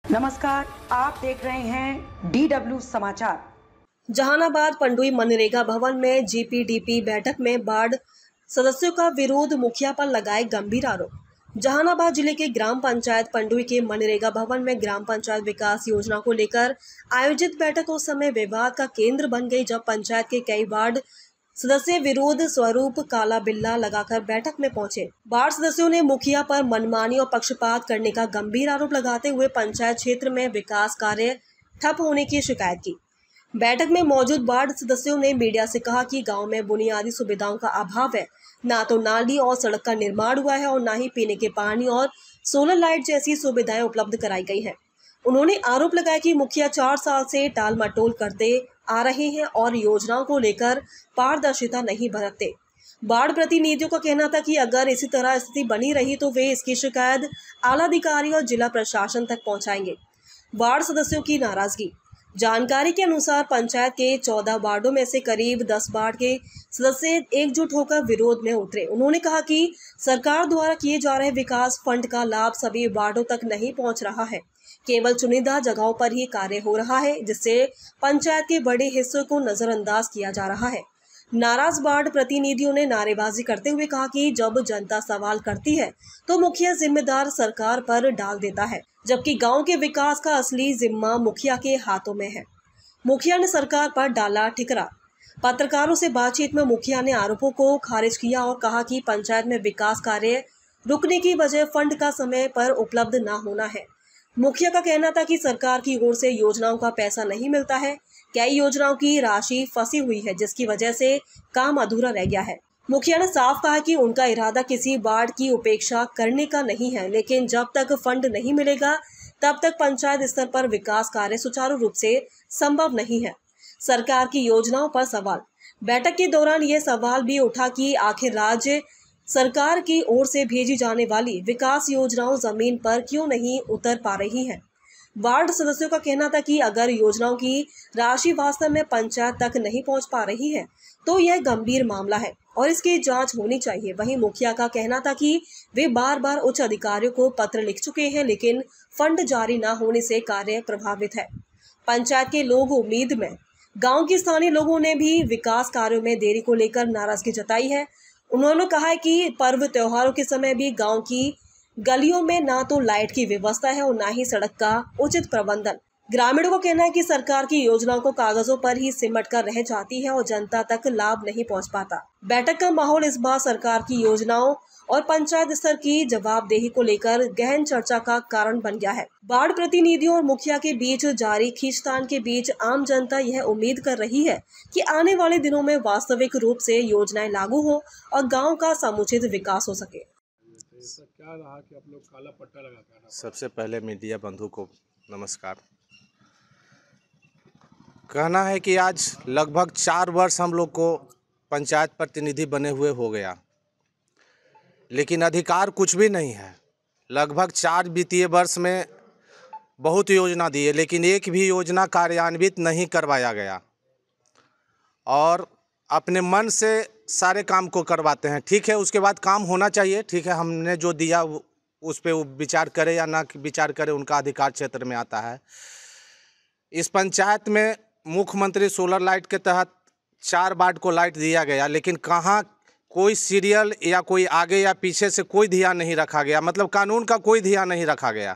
नमस्कार, आप देख रहे हैं DW समाचार। जहानाबाद पंडुई मनरेगा भवन में जीपीडीपी बैठक में वार्ड सदस्यों का विरोध, मुखिया पर लगाए गंभीर आरोप। जहानाबाद जिले के ग्राम पंचायत पंडुई के मनरेगा भवन में ग्राम पंचायत विकास योजना को लेकर आयोजित बैठक उस समय विवाद का केंद्र बन गई, जब पंचायत के कई वार्ड सदस्य विरोध स्वरूप काला बिल्ला लगाकर बैठक में पहुंचे। वार्ड सदस्यों ने मुखिया पर मनमानी और पक्षपात करने का गंभीर आरोप लगाते हुए पंचायत क्षेत्र में विकास कार्य ठप होने की शिकायत की। बैठक में मौजूद वार्ड सदस्यों ने मीडिया से कहा कि गांव में बुनियादी सुविधाओं का अभाव है, ना तो नाली और सड़क का निर्माण हुआ है और ना ही पीने के पानी और सोलर लाइट जैसी सुविधाएं उपलब्ध कराई गई हैं। उन्होंने आरोप लगाया कि मुखिया 4 साल से टाल मटोल करते आ रहे हैं और योजनाओं को लेकर पारदर्शिता नहीं बरतते। वार्ड प्रतिनिधियों का कहना था कि अगर इसी तरह स्थिति बनी रही तो वे इसकी शिकायत आला अधिकारी और जिला प्रशासन तक पहुंचाएंगे। वार्ड सदस्यों की नाराजगी। जानकारी के अनुसार पंचायत के 14 वार्डों में से करीब 10 वार्ड के सदस्य एकजुट होकर विरोध में उतरे। उन्होंने कहा कि सरकार द्वारा किए जा रहे विकास फंड का लाभ सभी वार्डों तक नहीं पहुंच रहा है, केवल चुनिंदा जगहों पर ही कार्य हो रहा है, जिससे पंचायत के बड़े हिस्सों को नजरअंदाज किया जा रहा है। नाराज वार्ड प्रतिनिधियों ने नारेबाजी करते हुए कहा कि जब जनता सवाल करती है तो मुखिया जिम्मेदार सरकार पर डाल देता है, जबकि गांव के विकास का असली जिम्मा मुखिया के हाथों में है। मुखिया ने सरकार पर डाला ठिकरा। पत्रकारों से बातचीत में मुखिया ने आरोपों को खारिज किया और कहा कि पंचायत में विकास कार्य रुकने की वजह फंड का समय पर उपलब्ध न होना है। मुखिया का कहना था कि सरकार की ओर से योजनाओं का पैसा नहीं मिलता है, कई योजनाओं की राशि फंसी हुई है, जिसकी वजह से काम अधूरा रह गया है। मुखिया ने साफ कहा कि उनका इरादा किसी वार्ड की उपेक्षा करने का नहीं है, लेकिन जब तक फंड नहीं मिलेगा तब तक पंचायत स्तर पर विकास कार्य सुचारू रूप से संभव नहीं है। सरकार की योजनाओं पर सवाल। बैठक के दौरान ये सवाल भी उठा कि आखिर राज्य सरकार की ओर से भेजी जाने वाली विकास योजनाओं जमीन पर क्यों नहीं उतर पा रही हैं। वार्ड सदस्यों का कहना था कि अगर योजनाओं की राशि वास्तव में पंचायत तक नहीं पहुंच पा रही है तो यह गंभीर मामला है और इसकी जांच होनी चाहिए। वहीं मुखिया का कहना था कि वे बार बार उच्च अधिकारियों को पत्र लिख चुके हैं, लेकिन फंड जारी न होने से कार्य प्रभावित है। पंचायत के लोग उम्मीद में। गांव के स्थानीय लोगों ने भी विकास कार्यों में देरी को लेकर नाराजगी जताई है। उन्होंने कहा है कि पर्व त्योहारों के समय भी गांव की गलियों में ना तो लाइट की व्यवस्था है और ना ही सड़क का उचित प्रबंधन। ग्रामीणों को कहना है कि सरकार की योजनाओं को कागजों पर ही सिमट कर रह जाती है और जनता तक लाभ नहीं पहुंच पाता। बैठक का माहौल इस बार सरकार की योजनाओं और पंचायत स्तर की जवाबदेही को लेकर गहन चर्चा का कारण बन गया है। वार्ड प्रतिनिधियों और मुखिया के बीच जारी खींचतान के बीच आम जनता यह उम्मीद कर रही है कि आने वाले दिनों में वास्तविक रूप से योजनाएं लागू हो और गाँव का समुचित विकास हो सके। क्या रहा कि आप लोग काला पट्टा लगाकर? सबसे पहले मीडिया बंधु को नमस्कार। कहना है कि आज लगभग 4 वर्ष हम लोग को पंचायत प्रतिनिधि बने हुए हो गया, लेकिन अधिकार कुछ भी नहीं है। लगभग 4 वित्तीय वर्ष में बहुत योजना दी है, लेकिन एक भी योजना कार्यान्वित नहीं करवाया गया और अपने मन से सारे काम को करवाते हैं। ठीक है, उसके बाद काम होना चाहिए। ठीक है, हमने जो दिया उस पर विचार करे या ना विचार करे, उनका अधिकार क्षेत्र में आता है। इस पंचायत में मुख्यमंत्री सोलर लाइट के तहत 4 वार्ड को लाइट दिया गया, लेकिन कहाँ कोई सीरियल या कोई आगे या पीछे से कोई ध्यान नहीं रखा गया। मतलब कानून का कोई ध्यान नहीं रखा गया।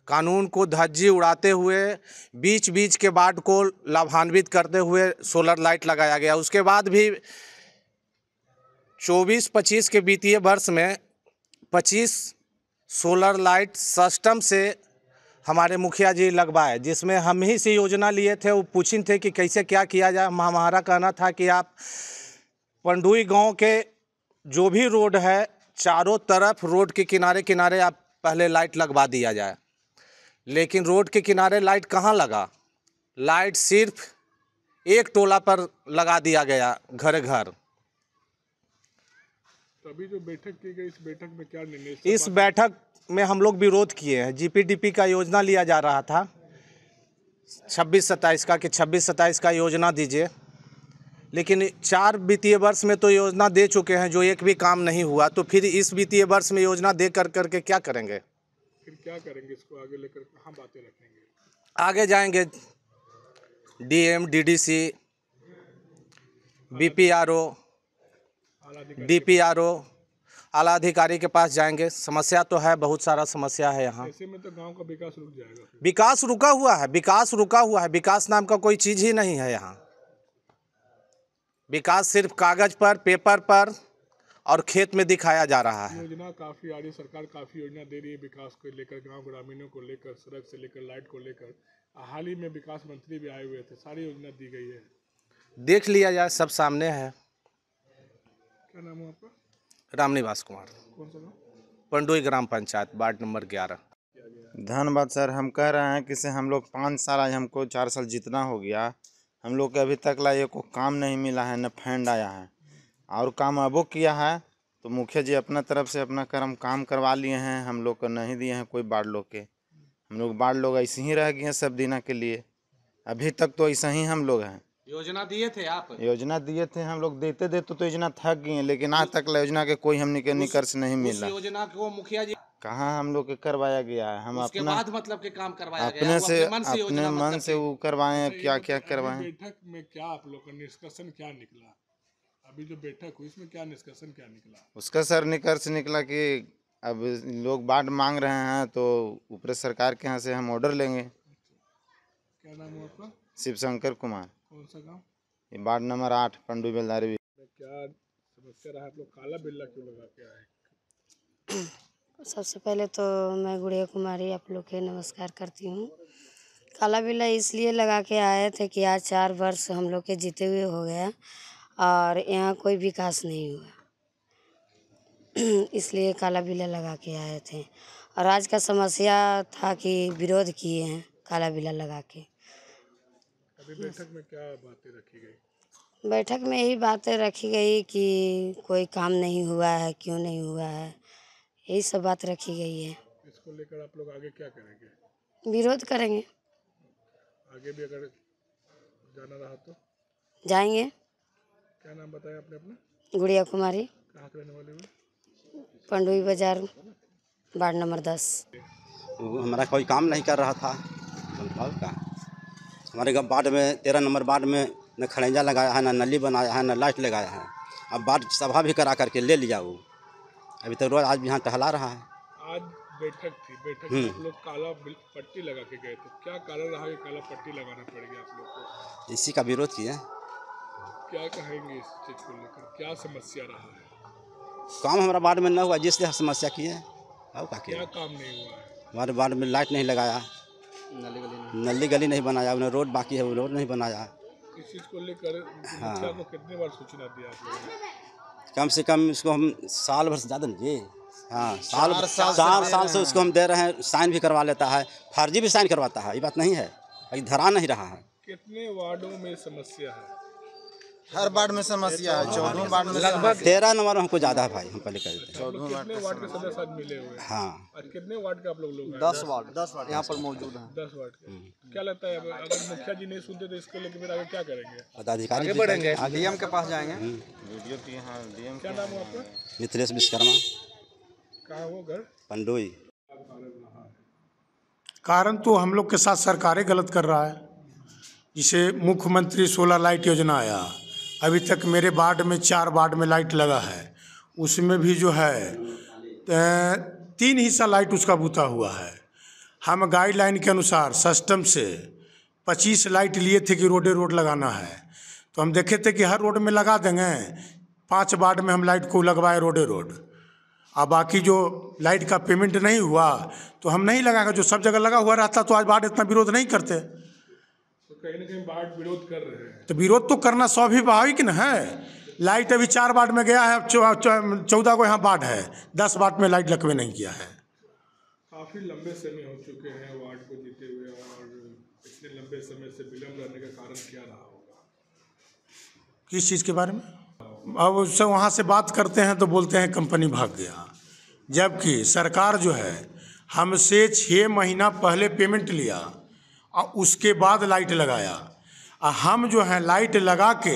कानून को धज्जी उड़ाते हुए बीच बीच के वार्ड को लाभान्वित करते हुए सोलर लाइट लगाया गया। उसके बाद भी 24-25 के वित्तीय वर्ष में 25 सोलर लाइट सिस्टम से हमारे मुखिया जी लगवाए, जिसमें हम ही से योजना लिए थे। वो पूछे थे कि कैसे क्या किया जाए। हमारा कहना था कि आप पंडुई गांव के जो भी रोड है, चारों तरफ रोड के किनारे किनारे आप पहले लाइट लगवा दिया जाए। लेकिन रोड के किनारे लाइट कहाँ लगा? लाइट सिर्फ एक टोला पर लगा दिया गया, घर घर। अभी जो बैठक की गई, इस बैठक में क्या निर्णय? इस बैठक में हम लोग विरोध किए हैं। जीपीडीपी का योजना लिया जा रहा था 26-27 का कि 26-27 का योजना दीजिए, लेकिन 4 वित्तीय वर्ष में तो योजना दे चुके हैं, जो एक भी काम नहीं हुआ। तो फिर इस वित्तीय वर्ष में योजना दे करके क्या करेंगे? फिर क्या करेंगे, इसको आगे लेकर कहाँ बातें रखेंगे? आगे जाएंगे डीएम, डीडीसी, बीपीआरओ, आला अधिकारी डीपीआरओ, आला अधिकारी के पास जाएंगे। समस्या तो है, बहुत सारा समस्या है यहाँ। ऐसे में तो गांव का विकास रुक जाएगा फिर। विकास रुका हुआ है, विकास रुका हुआ है। विकास नाम का कोई चीज़ ही नहीं है यहाँ। विकास सिर्फ कागज पर, पेपर पर और खेत में दिखाया जा रहा है। योजना काफ़ी आ रही है, सरकार काफ़ी योजना दे रही है विकास को लेकर, गांव ग्रामीणों को लेकर, सड़क से लेकर लाइट को लेकर। हाल ही में विकास मंत्री भी आए हुए थे, सारी योजना दी गई है। देख लिया जाए, सब सामने है। क्या नाम है आपका? रामनिवास कुमार, कौन सा गाँव? पंडुई ग्राम पंचायत, वार्ड नंबर 11। धन्यवाद सर। हम कह रहे हैं कि से हम लोग 5 साल, आज हमको 4 साल जितना हो गया, हम लोग के अभी तक ला ये को काम नहीं मिला है, न फंड आया है। और काम अबो किया है तो मुखिया जी अपना तरफ से अपना काम करवा लिए हैं, हम लोग को नहीं दिए हैं कोई बाढ़ लोग के। हम लोग बाढ़ लोग ऐसे ही रह गए हैं सब दिना के लिए, अभी तक तो ऐसा ही हम लोग हैं। योजना दिए थे आप? योजना दिए थे हम लोग, देते देते तो योजना थक गई है, लेकिन आज तक योजना के कोई हमने के निकर्ष नहीं मिला। योजना को मुखिया जी कहाँ हम लोग के करवाया गया है, हम उसके अपना बाद मतलब के काम करवाया गया, अपने वो से योजना अपने मन मतलब से वो करवाए हैं, क्या क्या अभी करवाए। बैठक में क्या आप लोग का निष्कर्षण क्या निकला? अभी जो बैठक हुई इसमें क्या निष्कर्षण क्या निकला? उसका सर निष्कर्ष निकला कि अब लोग बाढ़ मांग रहे हैं तो ऊपर सरकार के यहाँ से हम ऑर्डर लेंगे। क्या नाम है आपका? शिवशंकर कुमार, कौन सा गाँव? ये वार्ड नंबर 8 पंडू बेलदारी। क्या समस्या रहा, आप लोग काला बिल्ला क्यों लगा के आए? सबसे पहले तो मैं गुड़िया कुमारी आप लोग के नमस्कार करती हूँ। काला बिल्ला इसलिए लगा के आए थे कि आज 4 वर्ष हम लोग के जीते हुए हो गया और यहाँ कोई विकास नहीं हुआ, इसलिए काला बिल्ला लगा के आए थे। और आज का समस्या था कि विरोध किए हैं काला बिल्ला लगा के। अभी बैठक में क्या बातें रखी गई? बैठक में यही बातें रखी गई कि कोई काम नहीं हुआ है, क्यों नहीं हुआ है, यही सब बात रखी गई है। इसको लेकर आप लोग आगे क्या करेंगे? विरोध करेंगे, आगे भी अगर जाना रहा तो जाएंगे। क्या नाम बताया आपने अपना? गुड़िया कुमारी, कहाँ के रहने वाले हो? पंडुई बाजार, वार्ड नंबर 10। हमारा कोई काम नहीं कर रहा था। का हमारे गाँव वार्ड में 13 नंबर वार्ड में न खड़ंजा लगाया है, न नली बनाया है, न लाइट लगाया है। अब वार्ड सभा भी करा करके ले लिया वो, अभी तक रोज आज भी यहाँ टहला रहा है। आज बैठक थी, बैठक में आप लोग काला पट्टी लगा के गए थे, क्या कारण रहा कि काला पट्टी लगाना पड़ गया आप लोग को? इसी का विरोध किए। क्या कहेंगे इस चीज़ को लेकर, क्या समस्या रहा है? काम हमारा वार्ड में न हुआ, जिससे समस्या की है। अब क्या काम नहीं हुआ है? हमारे वार्ड में लाइट नहीं लगाया, नली गली नहीं बनाया, उन्हें रोड बाकी है वो रोड नहीं बनाया। इस चीज़ को लेकर मुखिया को कितने बार सूचना दिया आप लोगों ने? कम से कम इसको हम साल भर से ज़्यादा नहीं, हाँ 4 साल से उसको हम दे रहे हैं। साइन भी करवा लेता है, फर्जी भी साइन करवाता है, ये बात नहीं है, अभी धरा नहीं रहा है। कितने वार्डों में समस्या है? हर वार्ड में समस्या है, 14 वार्ड में लगभग 13 नंबर हमको ज़्यादा है भाई, हम पहले कर देते हैं। आप लोग कितने वार्ड के सदस्य आज मिले हुए हैं? हाँ और कितने वार्ड के आप लोग आए? 10 वार्ड यहाँ पर मौजूद हैं। 10 वार्ड के। क्या लगता है अगर मुखिया जी नहीं सुनते तो इसको लेकर फिर आगे क्या करेंगे? पदाधिकारी बढ़ेंगे। डीएम के पास जाएंगे। वीडियो की हाँ डीएम क्या नाम है आपका? मिथिलेश विश्वकर्मा, कहाँ वो घर? पंडोई। कारण तो हम लोग के साथ सरकारें गलत कर रहा है। जिसे मुख्यमंत्री सोलर लाइट योजना आया, अभी तक मेरे वार्ड में 4 वार्ड में लाइट लगा है, उसमें भी जो है 3 हिस्सा लाइट उसका बूता हुआ है। हम गाइडलाइन के अनुसार सिस्टम से 25 लाइट लिए थे कि रोड लगाना है, तो हम देखे थे कि हर रोड में लगा देंगे। 5 वार्ड में हम लाइट को लगवाए रोड। अब बाकी जो लाइट का पेमेंट नहीं हुआ तो हम नहीं लगाएंगे। जो सब जगह लगा हुआ रहता तो आज वार्ड इतना विरोध नहीं करते। तो कहीं ना कहीं वार्ड विरोध कर रहे हैं, तो विरोध तो करना स्वाभाविक न है। लाइट अभी 4 वार्ड में गया है, 14 को यहाँ वार्ड है, 10 वार्ड में लाइट लगवे नहीं किया है। काफ़ी लंबे समय हो चुके हैं वार्ड को जीते हुए, और इतने लंबे समय से विलम्ब रहने का कारण क्या रहा होगा? किस चीज़ के बारे में? अब उससे वहाँ से बात करते हैं तो बोलते हैं कंपनी भाग गया, जबकि सरकार जो है हमसे 6 महीना पहले पेमेंट लिया और उसके बाद लाइट लगाया। हम जो है लाइट लगा के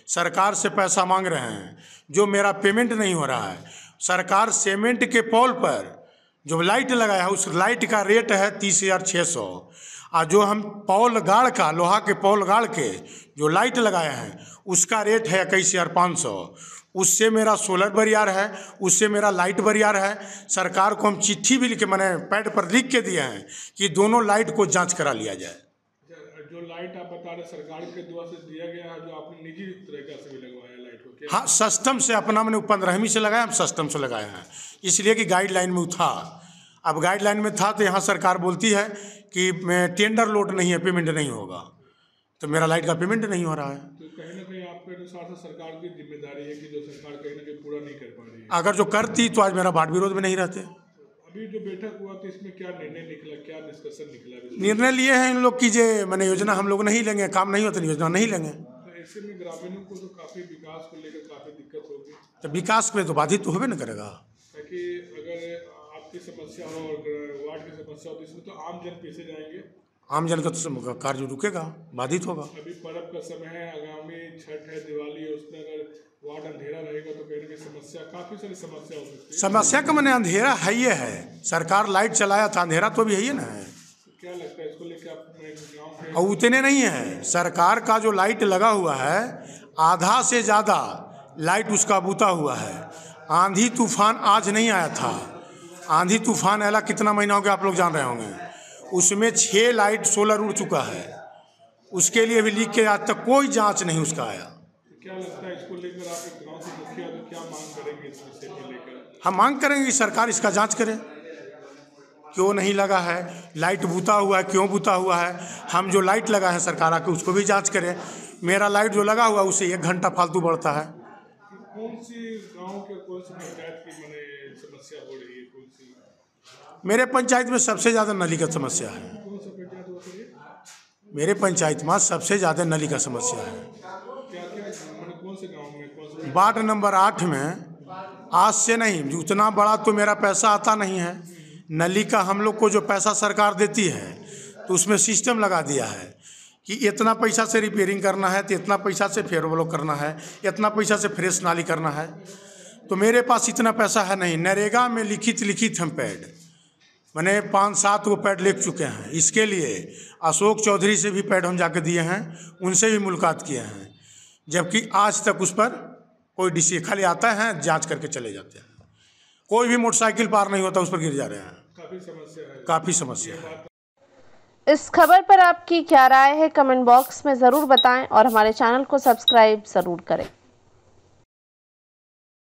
सरकार से पैसा मांग रहे हैं, जो मेरा पेमेंट नहीं हो रहा है। सरकार सीमेंट के पोल पर जो लाइट लगाया है उस लाइट का रेट है 30,600 और जो हम पॉल गाड़ का लोहा के पॉल गाड़ के जो लाइट लगाए हैं उसका रेट है 21,500। उससे मेरा सोलर बरियार है, उससे मेरा लाइट बरियार है। सरकार को हम चिट्ठी भी लिख के मैंने पैड पर लिख के दिए हैं कि दोनों लाइट को जांच करा लिया जाए। जो लाइट आप बता रहे सरकार के द्वारा से दिया गया है, जो आपने निजी तरीका से भी लगवाया लाइट को क्या? हाँ, सिस्टम से अपना मैंने 15वीं से लगाया, हम सिस्टम से लगाए हैं इसलिए कि गाइडलाइन में था। अब गाइडलाइन में था तो यहाँ सरकार बोलती है कि टेंडर लोड नहीं है, पेमेंट नहीं होगा, तो मेरा लाइट का पेमेंट नहीं हो रहा है। तो कहीं ना कहीं आपके अनुसार से सरकार की जिम्मेदारी है कि जो सरकार कहीं ना कहीं पूरा नहीं कर पा रही है। अगर जो करती तो आज मेरा वाद विरोध में नहीं रहते। अभी जो बैठक हुआ तो इसमें क्या निर्णय निकला, क्या डिस्कशन निकला? निर्णय लिए हैं इन लोग की जे मैंने योजना हम लोग नहीं लेंगे, काम नहीं होता योजना नहीं लेंगे। तो ऐसे में ग्रामीणों को तो काफ़ी विकास को लेकर काफ़ी दिक्कत होगी। तो विकास में तो बाधित तो होबे न करेगा। ताकि अगर आपकी समस्या हो और वार्ड की समस्या हो तो इसमें तो आम जन पीछे जाएंगे, आम जन का तो कार्य रुकेगा, बाधित होगा। अभी पर्व का समय है, आगामी छठ है, दिवाली है, उसमें अगर वार्ड अंधेरा रहेगा तो कहीं ना कहीं समस्या, काफ़ी सारी समस्या हो सकती है। समस्या का मैंने अंधेरा है ही है, सरकार लाइट चलाया था, अंधेरा तो भी है ही ना है। क्या लगता है इसको लेकर आप गाँव के? और उतने नहीं है, सरकार का जो लाइट लगा हुआ है आधा से ज़्यादा लाइट उसका बूता हुआ है। आंधी तूफान आज नहीं आया था, आंधी तूफान आया कितना महीना हो गया आप लोग जान रहे होंगे, उसमें 6 लाइट सोलर उड़ चुका है। उसके लिए भी लिख के आज तक कोई जांच नहीं उसका आया। क्या लगता है इसको लेकर आप एक गाँव के मुखिया तो क्या मांग करेंगे इस विषय को लेकर? हम मांग करेंगे कि सरकार इसका जांच करे, क्यों नहीं लगा है, लाइट बूता हुआ है, क्यों बूता हुआ है। हम जो लाइट लगा है सरकार आके उसको भी जांच करे। मेरा लाइट जो लगा हुआ है उससे 1 घंटा फालतू बढ़ता है। कौन सी गाँव के कौन सी पंचायत की समस्या हो रही है? कौन सी? मेरे पंचायत में सबसे ज़्यादा नली का समस्या है। कौन सा पंचायत होती है? मेरे पंचायत में सबसे ज़्यादा नली का समस्या है। क्या कौन से गाँव में, कौन से? वार्ड नंबर 8 में आज से नहीं, उतना बड़ा तो मेरा पैसा आता नहीं है। नली का हम लोग को जो पैसा सरकार देती है तो उसमें सिस्टम लगा दिया है कि इतना पैसा से रिपेयरिंग करना है, तो इतना पैसा से फेयर ब्लॉक करना है, इतना पैसा से फ्रेश नाली करना है। तो मेरे पास इतना पैसा है नहीं। नरेगा में लिखित हम पैड मैंने 5-7 को पैड ले चुके हैं। इसके लिए अशोक चौधरी से भी पैड हम जाके दिए हैं, उनसे भी मुलाकात किए हैं, जबकि आज तक उस पर कोई डिसीजन, खाली आता है जांच करके चले जाते हैं। कोई भी मोटरसाइकिल पार नहीं होता, उस पर गिर जा रहे हैं। काफ़ी समस्या है। इस खबर पर आपकी क्या राय है कमेंट बॉक्स में ज़रूर बताएं और हमारे चैनल को सब्सक्राइब ज़रूर करें।